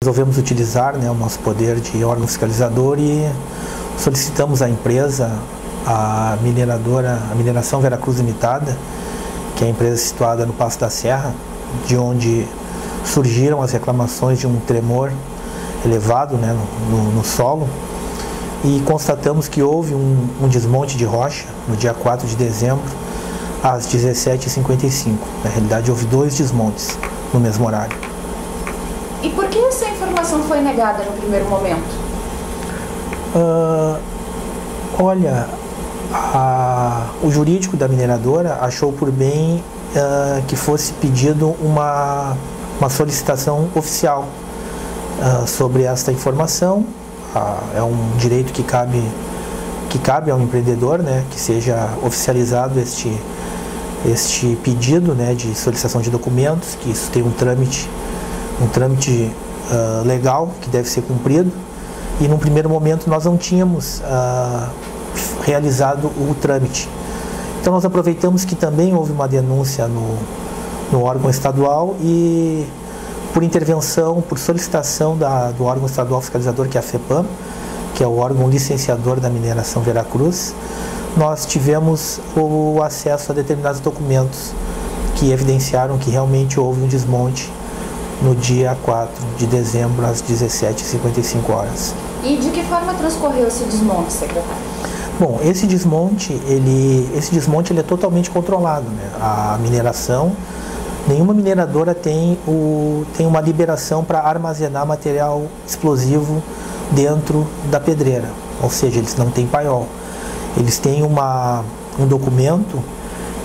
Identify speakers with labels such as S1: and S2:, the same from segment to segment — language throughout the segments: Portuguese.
S1: Resolvemos utilizar, né, o nosso poder de órgão fiscalizador e solicitamos à empresa, a Mineração Veracruz Limitada, que é a empresa situada no Passo da Serra, de onde surgiram as reclamações de um tremor elevado, né, no solo, e constatamos que houve um desmonte de rocha no dia 4 de dezembro, às 17h55. Na realidade, houve 2 desmontes no mesmo horário.
S2: E por que essa informação foi negada no primeiro momento?
S1: Olha, o jurídico da mineradora achou por bem que fosse pedido uma solicitação oficial sobre esta informação. É um direito que cabe ao empreendedor, né, que seja oficializado este pedido, né, de solicitação de documentos, que isso tem um trâmite legal que deve ser cumprido, e num primeiro momento nós não tínhamos realizado o trâmite. Então nós aproveitamos que também houve uma denúncia no órgão estadual e, por intervenção, por solicitação do órgão estadual fiscalizador, que é a FEPAM, que é o órgão licenciador da mineração Veracruz, nós tivemos o acesso a determinados documentos que evidenciaram que realmente houve um desmonte no dia 4 de dezembro, às 17h55.
S2: E de que forma transcorreu esse desmonte, secretário?
S1: Bom, esse desmonte ele é totalmente controlado, né? A mineração, nenhuma mineradora tem uma liberação para armazenar material explosivo dentro da pedreira, ou seja, eles não têm paiol. Eles têm um documento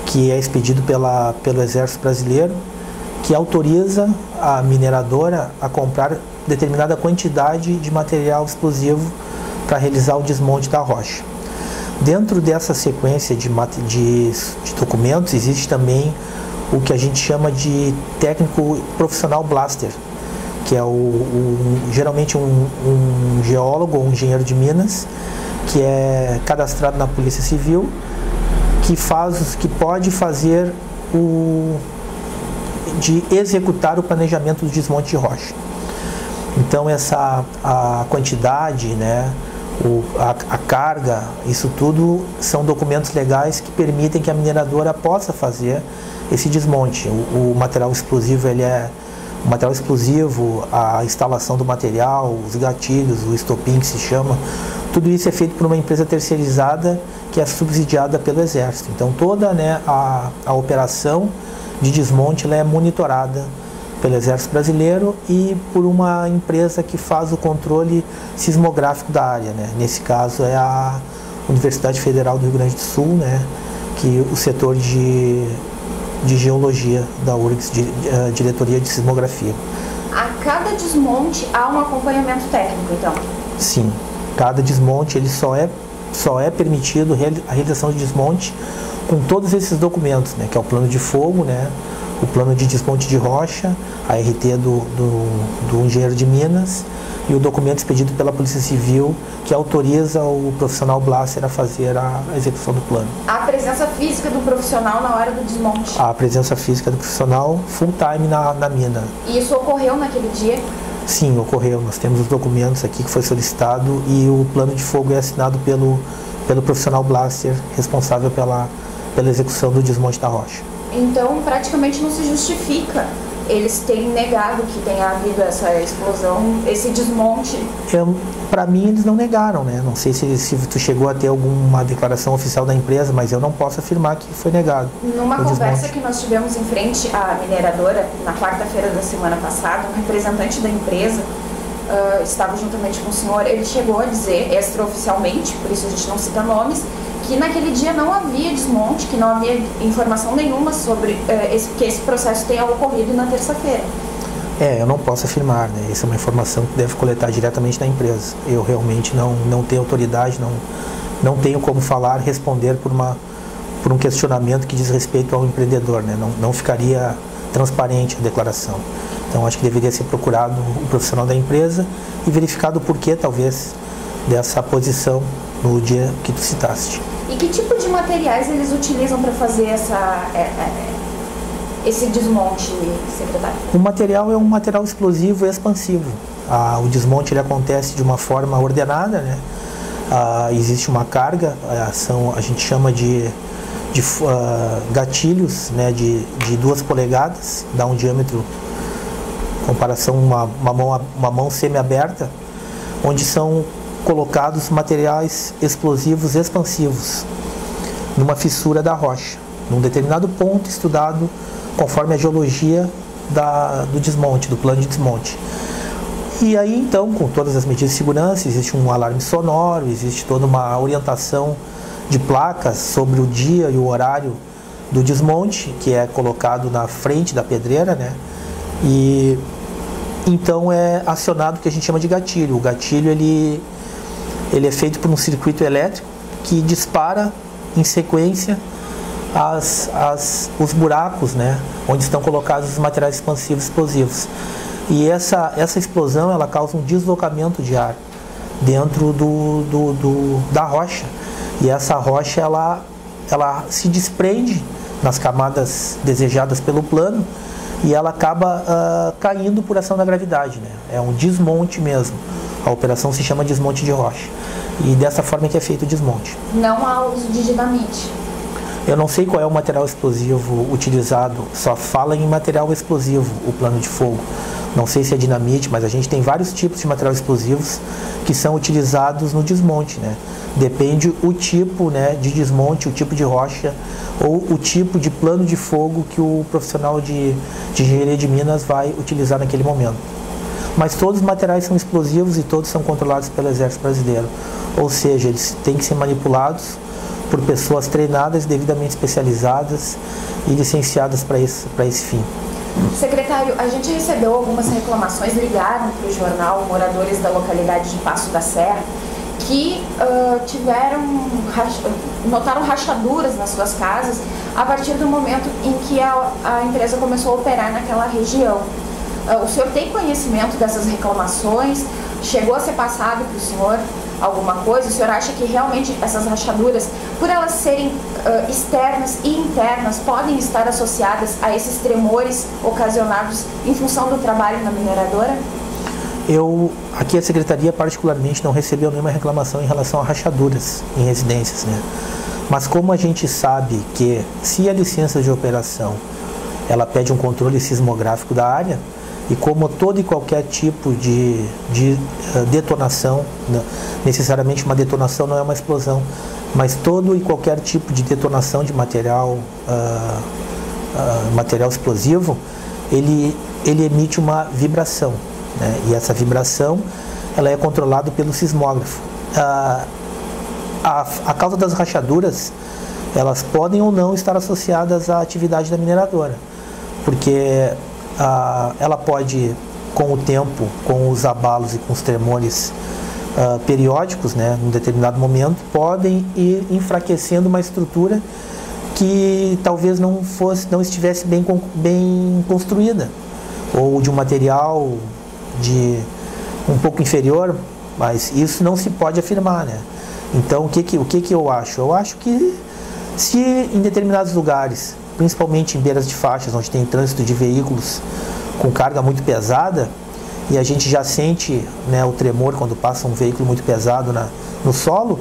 S1: que é expedido pelo Exército Brasileiro, que autoriza a mineradora a comprar determinada quantidade de material explosivo para realizar o desmonte da rocha. Dentro dessa sequência de documentos existe também o que a gente chama de técnico profissional blaster, que é geralmente um geólogo ou um engenheiro de minas, que é cadastrado na Polícia Civil, que pode fazer de executar o planejamento do desmonte de rocha. Então a quantidade, né, a carga, isso tudo são documentos legais que permitem que a mineradora possa fazer esse desmonte. O material explosivo, a instalação do material, os gatilhos, o estopim que se chama, tudo isso é feito por uma empresa terceirizada que é subsidiada pelo Exército. Então toda, né, a operação de desmonte ela é monitorada pelo Exército Brasileiro e por uma empresa que faz o controle sismográfico da área, né? Nesse caso é a Universidade Federal do Rio Grande do Sul, né? Que o setor de geologia da URGS, diretoria de sismografia.
S2: A cada desmonte há um acompanhamento técnico, então?
S1: Sim, cada desmonte ele só é permitido a realização de desmonte com todos esses documentos, né? Que é o plano de fogo, né? O plano de desmonte de rocha, a RT do engenheiro de minas e o documento expedido pela Polícia Civil que autoriza o profissional blaster a fazer a execução do plano.
S2: A presença física do profissional na hora do desmonte?
S1: A presença física do profissional full time na mina.
S2: E isso ocorreu naquele dia?
S1: Sim, ocorreu. Nós temos os documentos aqui que foi solicitado e o plano de fogo é assinado pelo profissional blaster responsável pela execução do desmonte da rocha.
S2: Então, praticamente não se justifica eles terem negado que tenha havido essa explosão, esse desmonte.
S1: Para mim, eles não negaram, né? Não sei se tu chegou a ter alguma declaração oficial da empresa, mas eu não posso afirmar que foi negado.
S2: Numa conversa que nós tivemos em frente à mineradora, na quarta-feira da semana passada, um representante da empresa estava juntamente com o senhor, ele chegou a dizer, extraoficialmente, por isso a gente não cita nomes, que naquele dia não havia desmonte, que não havia informação nenhuma sobre que esse processo tenha ocorrido na terça-feira.
S1: Eu não posso afirmar, né? Essa é uma informação que deve coletar diretamente da empresa. Eu realmente não tenho autoridade, não tenho como falar, responder por um questionamento que diz respeito ao empreendedor, né? Não ficaria transparente a declaração. Então acho que deveria ser procurado o profissional da empresa e verificado o porquê, talvez, dessa posição no dia que tu citaste.
S2: E que tipo de materiais eles utilizam para fazer esse desmonte, secretário?
S1: O material é um material explosivo e expansivo. O desmonte ele acontece de uma forma ordenada, né? Existe uma carga, a gente chama de gatilhos, né, de 2 polegadas, dá um diâmetro, comparação uma mão semi-aberta, onde são colocados materiais explosivos expansivos numa fissura da rocha, num determinado ponto estudado conforme a geologia do desmonte, do plano de desmonte. E aí então, com todas as medidas de segurança, existe um alarme sonoro, existe toda uma orientação de placas sobre o dia e o horário do desmonte, que é colocado na frente da pedreira, né? E então é acionado o que a gente chama de gatilho. O gatilho ele é feito por um circuito elétrico que dispara em sequência os buracos, né, onde estão colocados os materiais expansivos explosivos. E essa explosão ela causa um deslocamento de ar dentro da rocha. E essa rocha ela se desprende nas camadas desejadas pelo plano e ela acaba caindo por ação da gravidade, né? É um desmonte mesmo. A operação se chama desmonte de rocha. E dessa forma que é feito o desmonte.
S2: Não há uso de dinamite?
S1: Eu não sei qual é o material explosivo utilizado, só fala em material explosivo o plano de fogo. Não sei se é dinamite, mas a gente tem vários tipos de material explosivos que são utilizados no desmonte, né? Depende o tipo, né, de desmonte, o tipo de rocha ou o tipo de plano de fogo que o profissional de engenharia de minas vai utilizar naquele momento. Mas todos os materiais são explosivos e todos são controlados pelo Exército Brasileiro. Ou seja, eles têm que ser manipulados por pessoas treinadas, devidamente especializadas e licenciadas para esse fim.
S2: Secretário, a gente recebeu algumas reclamações, ligaram para o jornal moradores da localidade de Passo da Serra que notaram rachaduras nas suas casas a partir do momento em que a empresa começou a operar naquela região. O senhor tem conhecimento dessas reclamações? Chegou a ser passado para o senhor alguma coisa? O senhor acha que realmente essas rachaduras, por elas serem externas e internas, podem estar associadas a esses tremores ocasionados em função do trabalho na mineradora?
S1: Aqui a Secretaria particularmente não recebeu nenhuma reclamação em relação a rachaduras em residências, né? Mas como a gente sabe que se a licença de operação ela pede um controle sismográfico da área, e como todo e qualquer tipo de detonação, necessariamente uma detonação não é uma explosão, mas todo e qualquer tipo de detonação de material explosivo, ele emite uma vibração, né? E essa vibração ela é controlada pelo sismógrafo. A causa das rachaduras, elas podem ou não estar associadas à atividade da mineradora, porque ela pode, com o tempo, com os abalos e com os tremores periódicos, né, num determinado momento, podem ir enfraquecendo uma estrutura que talvez não estivesse bem construída, ou de um material um pouco inferior, mas isso não se pode afirmar, né? Então, o que eu acho? Eu acho que se em determinados lugares, principalmente em beiras de faixas, onde tem trânsito de veículos com carga muito pesada, e a gente já sente, né, o tremor quando passa um veículo muito pesado no solo,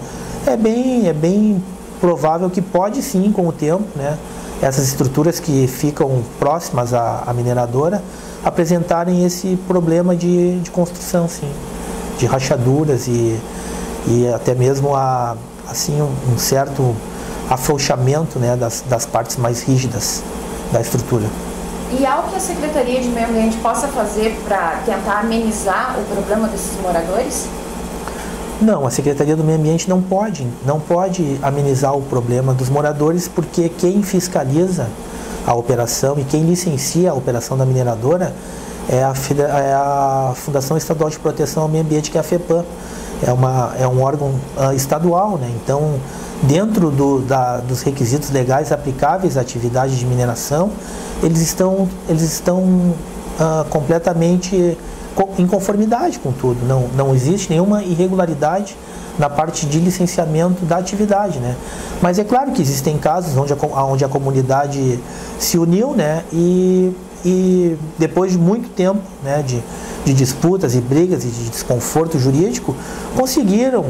S1: é bem provável que pode sim, com o tempo, né, essas estruturas que ficam próximas à mineradora apresentarem esse problema de construção, sim, de rachaduras e até mesmo assim, um certo afrouxamento, né, das partes mais rígidas da estrutura.
S2: E algo que a Secretaria de Meio Ambiente possa fazer para tentar amenizar o problema desses moradores?
S1: Não, a Secretaria do Meio Ambiente não pode amenizar o problema dos moradores, porque quem fiscaliza a operação e quem licencia a operação da mineradora é a Fundação Estadual de Proteção ao Meio Ambiente, que é a FEPAM. É um órgão estadual, né? Então, dentro dos requisitos legais aplicáveis à atividade de mineração, eles estão completamente em conformidade com tudo. Não existe nenhuma irregularidade na parte de licenciamento da atividade, né? Mas é claro que existem casos onde a comunidade se uniu, né? E depois de muito tempo, né, de disputas e brigas e de desconforto jurídico, conseguiram,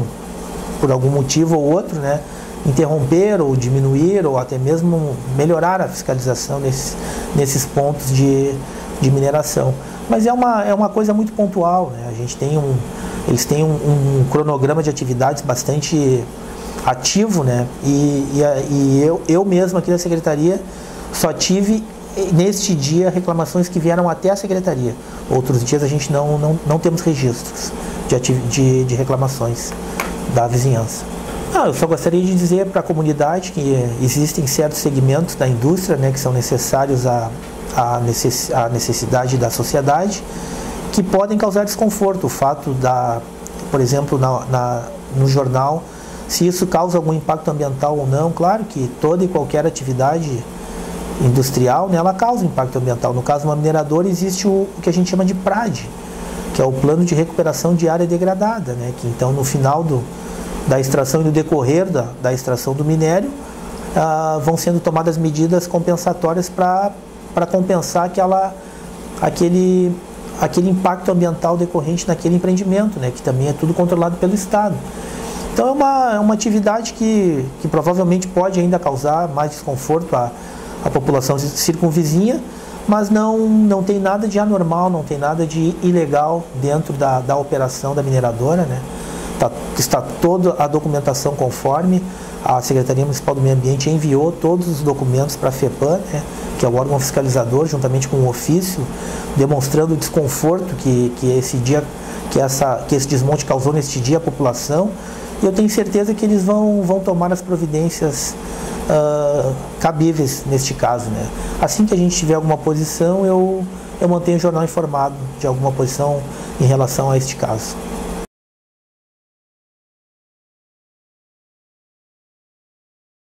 S1: por algum motivo ou outro, né, interromper ou diminuir ou até mesmo melhorar a fiscalização nesses pontos de mineração. Mas é uma coisa muito pontual, né? Eles têm um cronograma de atividades bastante ativo, né? E eu mesmo aqui da Secretaria só tive neste dia reclamações que vieram até a Secretaria. Outros dias a gente não temos registros de reclamações da vizinhança. Eu só gostaria de dizer para a comunidade que existem certos segmentos da indústria, né, que são necessários à necessidade da sociedade, que podem causar desconforto. O fato por exemplo, no jornal, se isso causa algum impacto ambiental ou não, claro que toda e qualquer atividade industrial, né, ela causa impacto ambiental. No caso de uma mineradora, existe o que a gente chama de PRAD, que é o Plano de Recuperação de Área Degradada, né, que então no final da extração e no decorrer da extração do minério, vão sendo tomadas medidas compensatórias para compensar aquele impacto ambiental decorrente naquele empreendimento, né, que também é tudo controlado pelo Estado. Então é uma atividade que provavelmente pode ainda causar mais desconforto à população circunvizinha, mas não tem nada de anormal, não tem nada de ilegal dentro da operação da mineradora, né? Está toda a documentação conforme. A Secretaria Municipal do Meio Ambiente enviou todos os documentos para a FEPAM, né, que é o órgão fiscalizador, juntamente com o ofício, demonstrando o desconforto que esse desmonte causou neste dia à população. E eu tenho certeza que eles vão tomar as providências cabíveis neste caso, né? Assim que a gente tiver alguma posição, eu mantenho o jornal informado de alguma posição em relação a este caso.